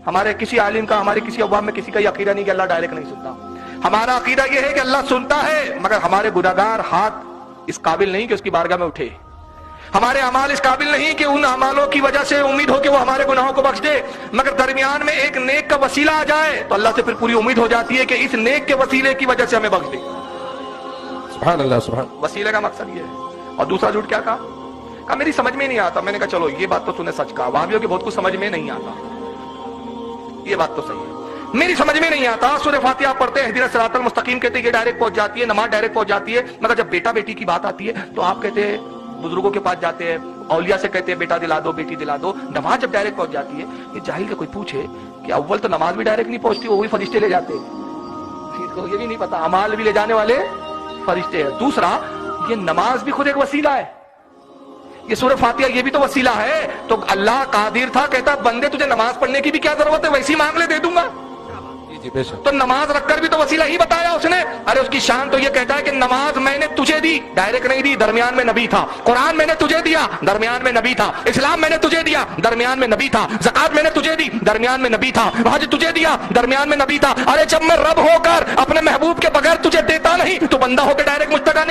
ہمارے کسی عالم کا، ہمارے کسی عوام میں کسی کا یہ عقیدہ نہیں کہ اللہ ڈائریکٹ نہیں سنتا. ہمارا عقیدہ یہ ہے کہ اللہ سنتا ہے، مگر ہمارے گناہگار ہاتھ اس قابل نہیں کہ اس کی بارگاہ میں اٹھے. ہمارے اعمال اس قابل نہیں کہ ان اعمالوں کی وجہ سے امید ہو کہ وہ ہمارے گناہوں کو بخش دے، مگر درمیان میں ایک نیک کا وسیلہ آ جائے تو اللہ سے پھر پوری امید ہو جاتی ہے کہ اس نیک کے وسیلے کی وجہ سے ہمیں بخش دے. سبحان اللہ سبحان. وسیلے کا مقصد یہ ہے. اور دوسرا جھوٹ کیا کہا میری سمجھ میں نہیں آتا. میں نے کہا چلو یہ بات تو تُو نے سچ کہا، وہابیوں کے بہت کچھ سمجھ میں نہیں آتا، یہ بات تو صحیح ہے، میری سمجھ میں نہیں آتا. سورہ فاتحہ پڑھتے ہیں اہدنا الصراط المستقیم کہتے ہیں یہ ڈائریکٹ پہنچ جاتی ہے، نماز ڈائریکٹ پہنچ جاتی ہے، مگر جب بیٹا بیٹی کی بات آتی ہے تو آپ کہتے ہیں بزرگوں کے پاس جاتے ہیں، اولیاء سے کہتے ہیں بیٹا دلا دو بیٹی دلا دو. نماز جب ڈائریکٹ پہنچ جاتی ہے، یہ جاہل کا کوئی پوچھے کہ اول تو نماز بھی ڈائریکٹ نہیں پہنچتی، وہ بھی فرشتے لے جاتے ہیں. یہ بھی نہیں پتا اعمال بھی لے جانے والے فرشتے ہیں. دوسرا یہ نماز بھی خود ایک وسیلہ ہے، یہ سورہ فاتحہ یہ بھی تو وسیلہ ہے. تو اللہ قادر تھا، کہتا بندے تجھے نماز پڑھنے کی بھی کیا ضرورت ہے، ویسی مانگ لے دے دوں گا. جی بے شک. تو نماز رکھ کر بھی تو وسیلہ ہی بتایا اس نے. ارے اس کی شان تو یہ کہتا ہے کہ نماز میں نے تجھے دی، ڈائریکٹ نہیں دی، درمیان میں نبی تھا. قرآن میں نے تجھے دیا، درمیان میں نبی تھا. اسلام میں نے تجھے دیا، درمیان میں نبی تھا. زکات میں نے تجھے دی، درمیان میں نبی تھا. حج تجھے دیا، درمیان میں نبی تھا. ارے جب میں رب ہو کر اپنے محبوب کے بغیر تجھے دیتا نہیں تو بندہ ہو کے ڈائریکٹ مجھ تک آنے